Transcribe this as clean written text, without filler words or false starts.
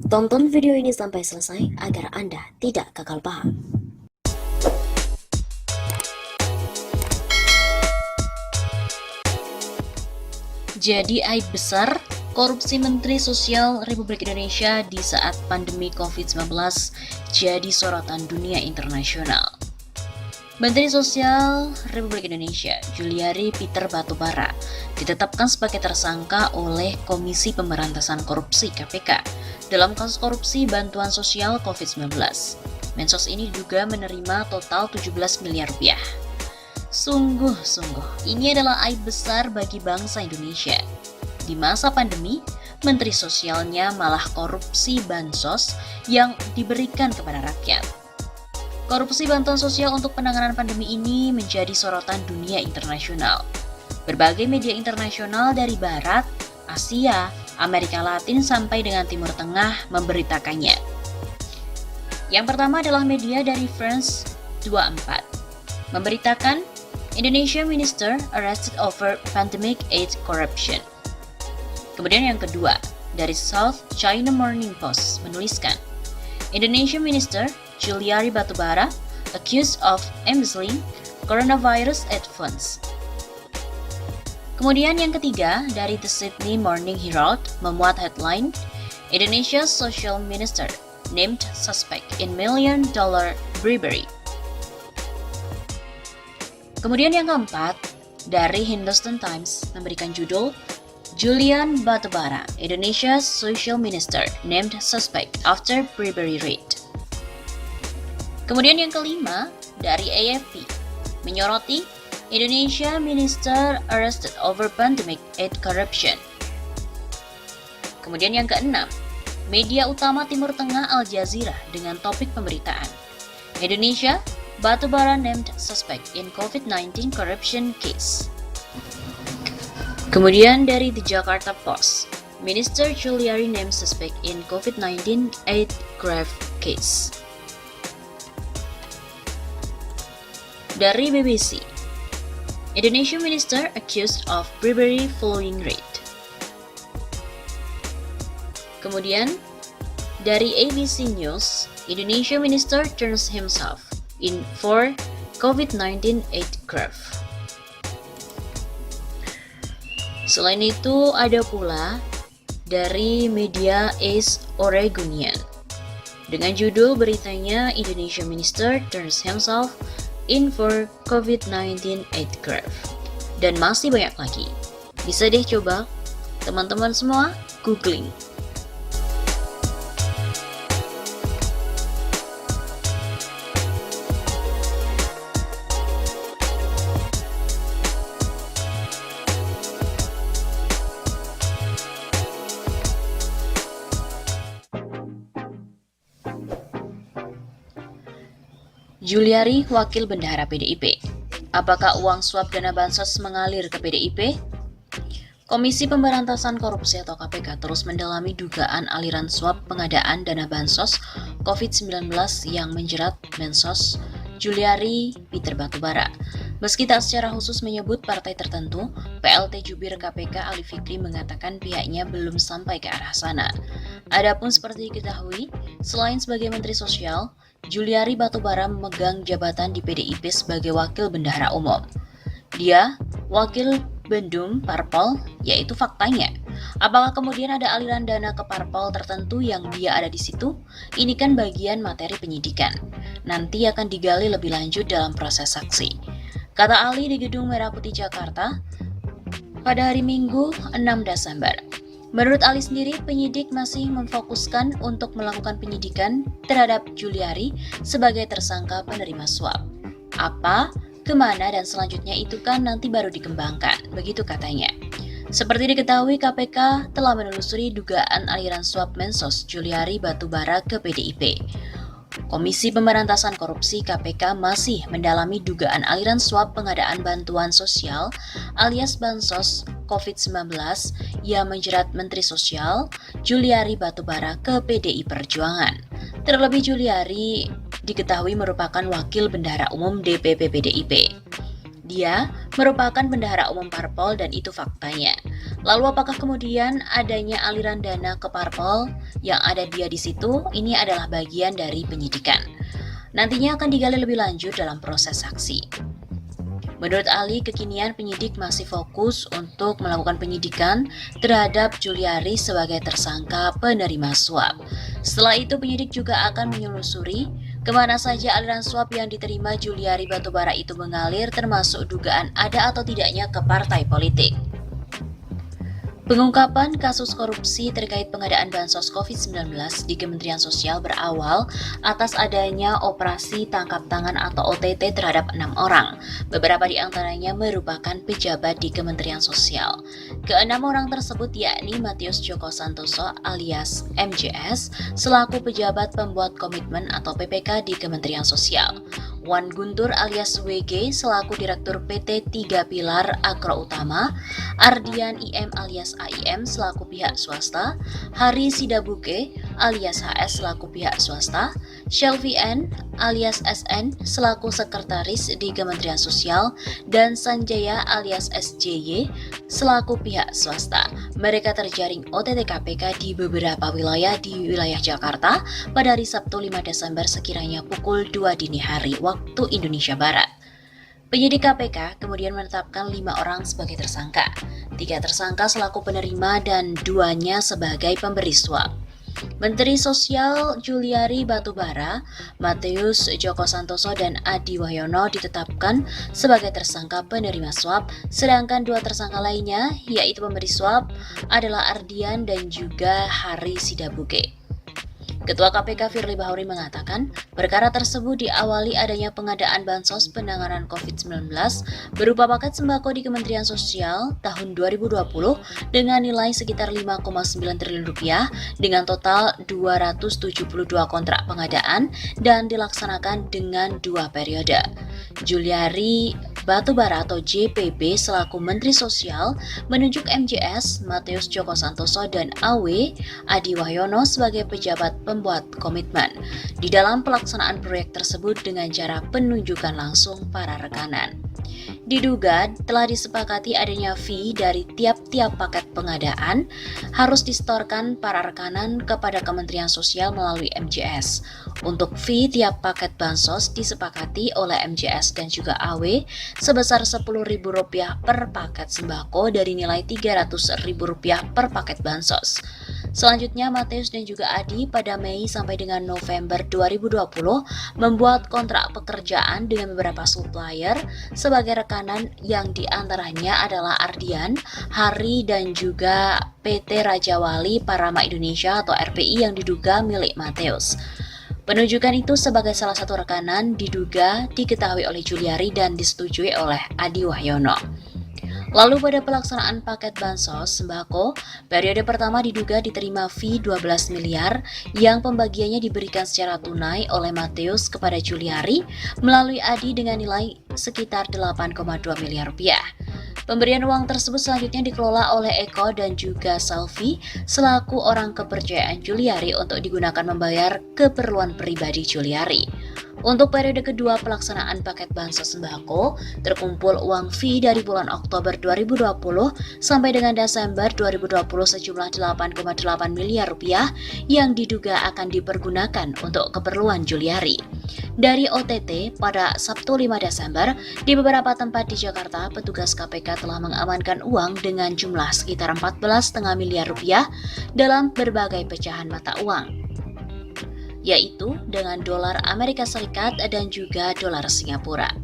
Tonton video ini sampai selesai agar Anda tidak gagal paham. Jadi aib besar korupsi Menteri Sosial Republik Indonesia di saat pandemi COVID-19 jadi sorotan dunia internasional. Menteri Sosial Republik Indonesia, Juliari Peter Batubara, ditetapkan sebagai tersangka oleh Komisi Pemberantasan Korupsi (KPK) dalam kasus korupsi bantuan sosial COVID-19. Mensos ini juga menerima total 17 miliar rupiah. Sungguh, ini adalah aib besar bagi bangsa Indonesia. Di masa pandemi, Menteri Sosialnya malah korupsi bansos yang diberikan kepada rakyat. Korupsi bantuan sosial untuk penanganan pandemi ini menjadi sorotan dunia internasional. Berbagai media internasional dari Barat, Asia, Amerika Latin sampai dengan Timur Tengah memberitakannya. Yang pertama adalah media dari France 24, memberitakan Indonesia Minister arrested over pandemic aid corruption. Kemudian yang kedua, dari South China Morning Post menuliskan, Indonesia Minister Juliari Batubara accused of embezzling coronavirus aid funds. Kemudian yang ketiga, dari The Sydney Morning Herald memuat headline, Indonesia's Social Minister named suspect in $1 million bribery. Kemudian yang keempat, dari Hindustan Times memberikan judul, Julian Batubara, Indonesia's Social Minister named suspect after bribery raid. Kemudian yang kelima, dari AFP, menyoroti Indonesia Minister arrested over pandemic aid corruption. Kemudian yang keenam, media utama Timur Tengah Al Jazeera dengan topik pemberitaan, Indonesia, Batubara named suspect in COVID-19 corruption case. Kemudian dari The Jakarta Post, Minister Juliari named suspect in COVID-19 aid graft case. Dari BBC, Indonesia Minister accused of bribery following raid. Kemudian, dari ABC News, Indonesia Minister turns himself in for COVID-19 aid graft. Selain itu, ada pula dari media Ace Oregonian dengan judul beritanya Indonesia Minister turns himself in for COVID-19 aid graft. Dan masih banyak lagi. Bisa deh coba teman-teman semua googling. Juliari, Wakil Bendahara PDIP. Apakah uang suap dana bansos mengalir ke PDIP? Komisi Pemberantasan Korupsi atau KPK terus mendalami dugaan aliran suap pengadaan dana bansos COVID-19 yang menjerat Mensos Juliari Peter Batubara. Meski tak secara khusus menyebut partai tertentu, PLT Jubir KPK Ali Fikri mengatakan pihaknya belum sampai ke arah sana. Adapun seperti diketahui, selain sebagai Menteri Sosial, Juliari Batubara memegang jabatan di PDIP sebagai Wakil Bendahara Umum. Dia Wakil Bendum Parpol, yaitu faktanya. Apakah kemudian ada aliran dana ke parpol tertentu yang dia ada di situ? Ini kan bagian materi penyidikan. Nanti akan digali lebih lanjut dalam proses saksi. Kata Ali di Gedung Merah Putih Jakarta pada hari Minggu 6 Desember. Menurut Ali sendiri, penyidik masih memfokuskan untuk melakukan penyidikan terhadap Juliari sebagai tersangka penerima suap. Apa, kemana, dan selanjutnya itu kan nanti baru dikembangkan, begitu katanya. Seperti diketahui, KPK telah menelusuri dugaan aliran suap Mensos Juliari Batubara ke PDIP. Komisi Pemberantasan Korupsi KPK masih mendalami dugaan aliran suap pengadaan bantuan sosial alias bansos COVID-19 yang menjerat Menteri Sosial Juliari Batubara ke PDI Perjuangan. Terlebih Juliari diketahui merupakan Wakil Bendahara Umum DPP PDIP. Dia merupakan bendahara umum parpol dan itu faktanya. Lalu apakah kemudian adanya aliran dana ke parpol yang ada dia di situ? Ini adalah bagian dari penyidikan. Nantinya akan digali lebih lanjut dalam proses saksi. Menurut Ali, kekinian penyidik masih fokus untuk melakukan penyidikan terhadap Juliari sebagai tersangka penerima suap. Setelah itu, penyidik juga akan menelusuri kemana saja aliran suap yang diterima Juliari Batubara itu mengalir, termasuk dugaan ada atau tidaknya ke partai politik. Pengungkapan kasus korupsi terkait pengadaan bansos COVID-19 di Kementerian Sosial berawal atas adanya operasi tangkap tangan atau OTT terhadap 6 orang. Beberapa di antaranya merupakan pejabat di Kementerian Sosial. Keenam orang tersebut yakni Matius Joko Santoso alias MJS selaku pejabat pembuat komitmen atau PPK di Kementerian Sosial. Wan Guntur alias WG selaku Direktur PT 3 Pilar Agro Utama, Ardian IM alias AIM selaku pihak swasta, Hari Sidabuke alias HS selaku pihak swasta, Shelvi N alias SN selaku sekretaris di Kementerian Sosial, dan Sanjaya alias SJY selaku pihak swasta. Mereka terjaring OTT KPK di beberapa wilayah di wilayah Jakarta pada hari Sabtu 5 Desember sekiranya pukul 2 dini hari waktu Indonesia Barat. Penyidik KPK kemudian menetapkan 5 orang sebagai tersangka, 3 tersangka selaku penerima dan 2-nya sebagai pemberi suap. Menteri Sosial Juliari Batubara, Matius Joko Santoso, dan Adi Wahyono ditetapkan sebagai tersangka penerima suap, sedangkan 2 tersangka lainnya, yaitu pemberi suap, adalah Ardian dan juga Hari Sidabuke. Ketua KPK Firly Bahuri mengatakan, perkara tersebut diawali adanya pengadaan bansos penanganan COVID-19 berupa paket sembako di Kementerian Sosial tahun 2020 dengan nilai sekitar 5,9 triliun rupiah dengan total 272 kontrak pengadaan dan dilaksanakan dengan 2 periode. Juliari Batubara atau JPB selaku Menteri Sosial menunjuk MJS, Matius Joko Santoso, dan AW Adi Wahyono sebagai pejabat pembuat komitmen di dalam pelaksanaan proyek tersebut dengan cara penunjukan langsung para rekanan. Diduga telah disepakati adanya fee dari tiap-tiap paket pengadaan harus disetorkan para rekanan kepada Kementerian Sosial melalui MJS. Untuk fee tiap paket bansos disepakati oleh MJS dan juga AW sebesar Rp10.000 per paket sembako dari nilai Rp300.000 per paket bansos. Selanjutnya, Matius dan juga Adi pada Mei sampai dengan November 2020 membuat kontrak pekerjaan dengan beberapa supplier sebagai rekanan yang diantaranya adalah Ardian, Hari, dan juga PT Raja Wali Parama Indonesia atau RPI yang diduga milik Matius. Penunjukan itu sebagai salah satu rekanan diduga diketahui oleh Juliari dan disetujui oleh Adi Wahyono. Lalu pada pelaksanaan paket bansos sembako, periode pertama diduga diterima fee 12 miliar yang pembagiannya diberikan secara tunai oleh Matius kepada Juliari melalui Adi dengan nilai sekitar 8,2 miliar rupiah. Pemberian uang tersebut selanjutnya dikelola oleh Eko dan juga Selvi selaku orang kepercayaan Juliari untuk digunakan membayar keperluan pribadi Juliari. Untuk periode kedua pelaksanaan paket bansos sembako, terkumpul uang fee dari bulan Oktober 2020 sampai dengan Desember 2020 sejumlah 8,8 miliar rupiah yang diduga akan dipergunakan untuk keperluan Juliari. Dari OTT pada Sabtu 5 Desember, di beberapa tempat di Jakarta, petugas KPK telah mengamankan uang dengan jumlah sekitar 14,5 miliar rupiah dalam berbagai pecahan mata uang, yaitu dengan dolar Amerika Serikat dan juga dolar Singapura.